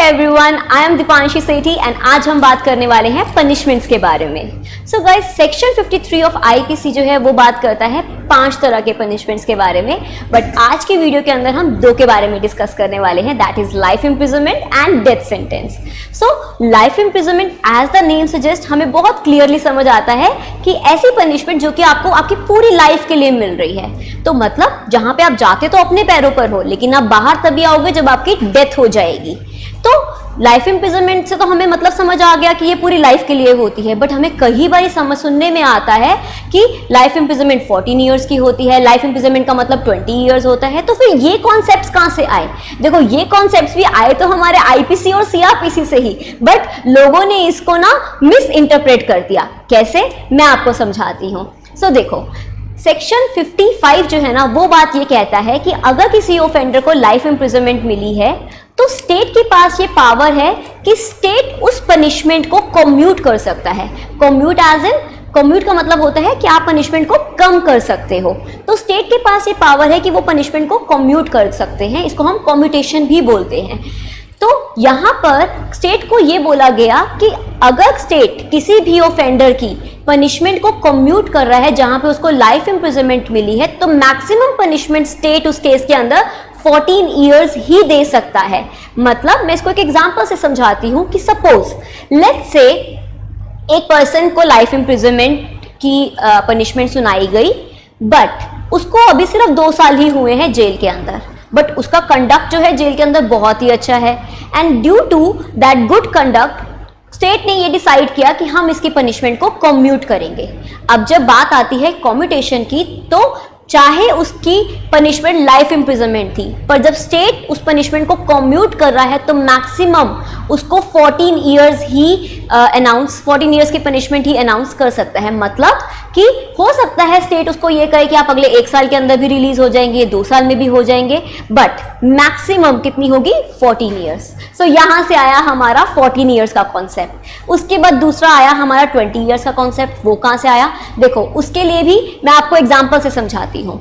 Everyone, I am Deepanshi Sethi and आज हम बात करने वाले हैं पनिशमेंट्स के बारे में। So guys, section 53 of IPC जो है वो बात करता है 5 तरह के पनिशमेंट्स के बारे में, बट आज की वीडियो के अंदर हम 2 के बारे में डिस्कस करने वाले हैं, that is life imprisonment and death sentence. So life imprisonment as the name suggest हमें बहुत क्लियरली समझ आता है कि ऐसी पनिशमेंट जो कि आपको आपकी पूरी लाइफ के लिए मिल रही है। तो मतलब जहां पे आप जाते तो अपने पैरों पर हो, लेकिन आप बाहर तभी आओगे जब आपकी डेथ हो जाएगी। तो लाइफ इम्प्रिजनमेंट से तो हमें मतलब समझ आ गया कि ये पूरी लाइफ के लिए होती है, बट हमें कई बार समझ सुनने में आता है कि लाइफ इम्प्रिजनमेंट 14 ईयर्स की होती है, लाइफ इम्प्रिजनमेंट का मतलब 20 ईयर्स होता है। तो फिर ये कॉन्सेप्ट्स कहां से आए? देखो, ये कॉन्सेप्ट्स भी आए तो हमारे आईपीसी और सीआरपीसी से ही, बट लोगों ने इसको ना मिस इंटरप्रेट कर दिया। कैसे, मैं आपको समझाती हूँ। सो देखो, सेक्शन 55 जो है ना, वो बात ये कहता है कि अगर किसी ऑफेंडर को लाइफ इम्प्रिजनमेंट मिली है तो स्टेट के पास ये पावर है कि स्टेट उस पनिशमेंट को कम्यूट कर सकता है। कम्यूट एज इन, कम्यूट का मतलब होता है कि आप पनिशमेंट को कम कर सकते हो। तो स्टेट के पास ये पावर है कि वो पनिशमेंट को कम्यूट कर सकते हैं, इसको हम कम्यूटेशन भी बोलते हैं। तो यहाँ पर स्टेट को ये बोला गया कि अगर स्टेट किसी भी ऑफेंडर की पनिशमेंट को कम्यूट कर रहा है जहां पे उसको लाइफ इम्प्रिजनमेंट मिली है, तो मैक्सिमम पनिशमेंट स्टेट उस केस के अंदर 14 ईयर्स ही दे सकता है। मतलब मैं इसको एक एग्जांपल से समझाती हूं कि सपोज लेट्स से एक पर्सन को लाइफ इम्प्रिजनमेंट की पनिशमेंट सुनाई गई, बट उसको अभी सिर्फ 2 साल ही हुए हैं जेल के अंदर, बट उसका कंडक्ट जो है जेल के अंदर बहुत ही अच्छा है, and due to that good conduct state ने ये डिसाइड किया कि हम इसकी पनिशमेंट को कम्यूट करेंगे। अब जब बात आती है कम्यूटेशन की, तो चाहे उसकी पनिशमेंट लाइफ इम्प्रिजनमेंट थी, पर जब स्टेट उस पनिशमेंट को कम्यूट कर रहा है तो मैक्सिमम उसको 14 ईयर्स ही 14 ईयर्स की पनिशमेंट ही अनाउंस कर सकता है। मतलब कि हो सकता है स्टेट उसको ये कहे कि आप अगले 1 साल के अंदर भी रिलीज हो जाएंगे, 2 साल में भी हो जाएंगे, बट मैक्सिमम कितनी होगी? 14 ईयर्स। सो यहां से आया हमारा 14 ईयर्स का कॉन्सेप्ट। उसके बाद दूसरा आया हमारा 20 ईयर्स का कॉन्सेप्ट। वो कहां से आया? देखो, उसके लिए भी मैं आपको एग्जाम्पल से समझाती हूँ।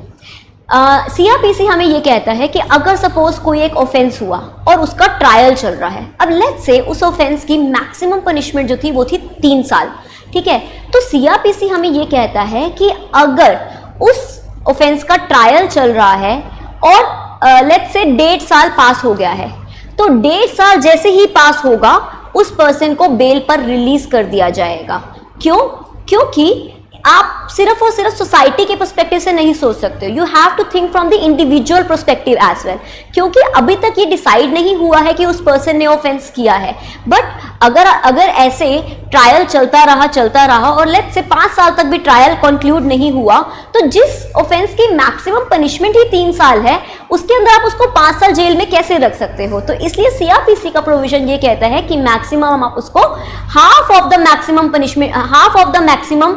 सीआरपीसी हमें ये कहता है कि अगर सपोज कोई एक ऑफेंस हुआ और उसका ट्रायल चल रहा है, अब लेट्स से उस ऑफेंस की मैक्सिमम पनिशमेंट जो थी वो थी 3 साल, ठीक है। तो सीआरपीसी हमें ये कहता है कि अगर उस ऑफेंस का ट्रायल चल रहा है और लेट्स से 1.5 साल पास हो गया है, तो 1.5 साल जैसे ही पास होगा उस पर्सन को बेल पर रिलीज कर दिया जाएगा। क्यों? क्योंकि आप सिर्फ और सिर्फ सोसाइटी के पर्सपेक्टिव से नहीं सोच सकते, you have to think from the individual perspective as well, क्योंकि अभी तक ये डिसाइड नहीं हुआ है कि उस पर्सन ने ऑफेंस किया है। बट अगर ऐसे ट्रायल चलता रहा और लेट्स से 5 साल तक भी ट्रायल कंक्लूड नहीं हुआ, तो जिस ऑफेंस की मैक्सिमम पनिशमेंट ही 3 साल है, उसके अंदर आप उसको 5 साल जेल में कैसे रख सकते हो? तो इसलिए सीआरपीसी का प्रोविजन ये कहता है कि मैक्सिमम आप उसको half of the maximum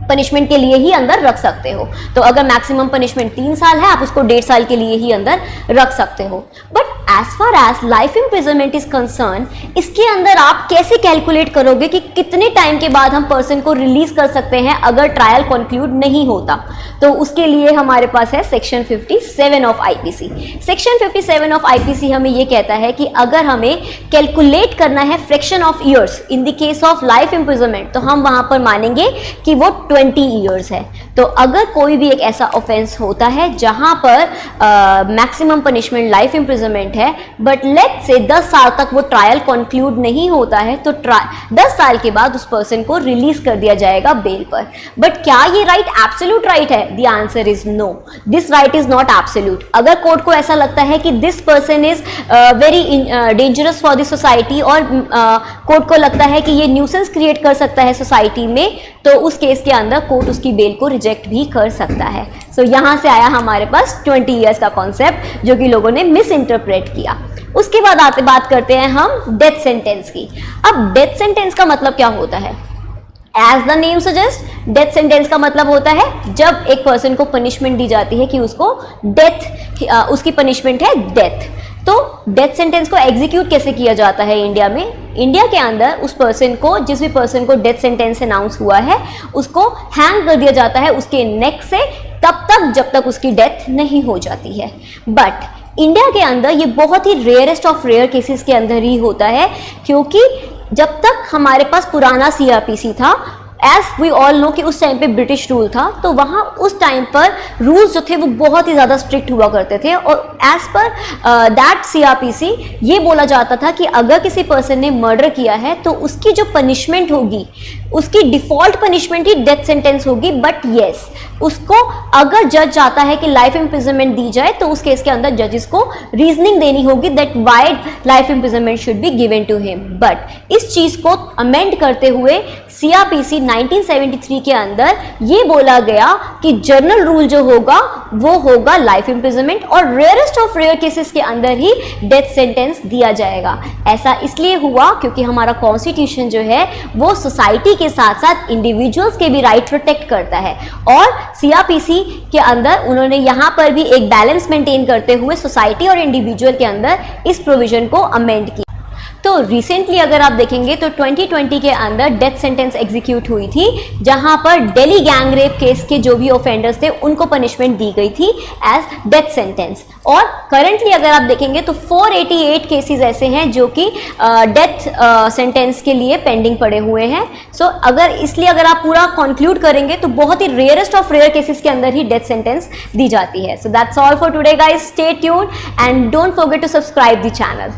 punishment के लिए ही अंदर रख सकते हो। तो अगर मैक्सिमम पनिशमेंट 3 साल है, आप उसको 1.5 साल के लिए ही अंदर रख सकते हो। But as far as life imprisonment is concern, इसके अंदर आप कैसे कैलकुलेट करोगे कि कितने टाइम के बाद हम पर्सन को रिलीज कर सकते हैं अगर ट्रायल कंक्लूड नहीं होता? तो उसके लिए हमारे पास है section 57 of IPC. Section 57 of IPC हमें ये कहता है कि अगर हमें कैलकुलेट करना है fraction of years in the case of life imprisonment, तो हम वहां पर मानेंगे कि वो 20 ईयर्स है। तो अगर कोई भी एक ऐसा ऑफेंस होता है जहां पर मैक्सिमम पनिशमेंट लाइफ इम्प्रिजनमेंट है, बट लेट्स से 10 साल तक वो ट्रायल कंक्लूड नहीं होता है, तो 10 साल के बाद उस पर्सन को रिलीज कर दिया जाएगा बेल पर। बट क्या ये राइट एब्सोल्यूट राइट है? The answer is no, this right is not absolute. अगर कोर्ट को ऐसा लगता है कि this person is very dangerous for the society और कोर्ट को लगता है कि ये न्यूसेंस क्रिएट कर सकता है सोसाइटी में, तो उस केस के अंदर कोर्ट उसकी बेल को रिजेक्ट भी कर सकता है। सो यहां से आया हमारे पास 20 ईयर्स का कॉन्सेप्ट, जो कि लोगों ने मिस इंटरप्रेट किया। उसके बाद बात करते हैं हम डेथ सेंटेंस की। अब डेथ सेंटेंस का मतलब क्या होता है? As the name suggest, death sentence का मतलब होता है जब एक पर्सन को पनिशमेंट दी जाती है कि उसको डेथ, उसकी पनिशमेंट है डेथ। तो डेथ सेंटेंस को एग्जीक्यूट कैसे किया जाता है इंडिया में? इंडिया के अंदर उस पर्सन को, जिस भी पर्सन को डेथ सेंटेंस अनाउंस हुआ है, उसको हैंग कर दिया जाता है उसके नेक से तब तक जब तक उसकी डेथ नहीं हो जाती है। बट इंडिया के अंदर ये बहुत ही रेयरेस्ट ऑफ रेयर केसेस के अंदर ही होता है, क्योंकि जब तक हमारे पास पुराना सीआरपीसी था, एज वी ऑल नो कि उस टाइम पे ब्रिटिश रूल था, तो वहाँ उस टाइम पर रूल्स जो थे वो बहुत ही ज़्यादा स्ट्रिक्ट हुआ करते थे, और एज पर दैट सीआरपीसी ये बोला जाता था कि अगर किसी पर्सन ने मर्डर किया है तो उसकी जो पनिशमेंट होगी, उसकी डिफॉल्ट पनिशमेंट ही डेथ सेंटेंस होगी। बट येस, उसको अगर जज चाहता है कि लाइफ इम्प्रिजनमेंट दी जाए तो उस केस के अंदर जजेस को रीजनिंग देनी होगी that why life imprisonment should be given to him. But इस चीज को अमेंड करते हुए सीआरपीसी 1973 के अंदर ये बोला गया कि जनरल रूल जो होगा वो होगा लाइफ इम्प्रिजनमेंट, और रेयरेस्ट ऑफ रेयर केसेस के अंदर ही डेथ सेंटेंस दिया जाएगा। ऐसा इसलिए हुआ क्योंकि हमारा कॉन्स्टिट्यूशन जो है वो सोसाइटी के साथ साथ इंडिविजुअल्स के भी राइट प्रोटेक्ट करता है, और सीआरपीसी के अंदर उन्होंने यहाँ पर भी एक बैलेंस मेंटेन करते हुए सोसाइटी और इंडिविजुअल के अंदर इस प्रोविजन को अमेंड किया। तो रिसेंटली अगर आप देखेंगे तो 2020 के अंदर डेथ सेंटेंस एग्जीक्यूट हुई थी, जहां पर दिल्ली गैंग रेप केस के जो भी ऑफेंडर्स थे उनको पनिशमेंट दी गई थी एज डेथ सेंटेंस। और करंटली अगर आप देखेंगे तो 488 केसेस ऐसे हैं जो कि डेथ सेंटेंस के लिए पेंडिंग पड़े हुए हैं। सो अगर आप पूरा कंक्लूड करेंगे तो बहुत ही रेयरेस्ट ऑफ रेयर केसेस के अंदर ही डेथ सेंटेंस दी जाती है। So that's all for today guys, stay tuned and don't forget to subscribe the channel.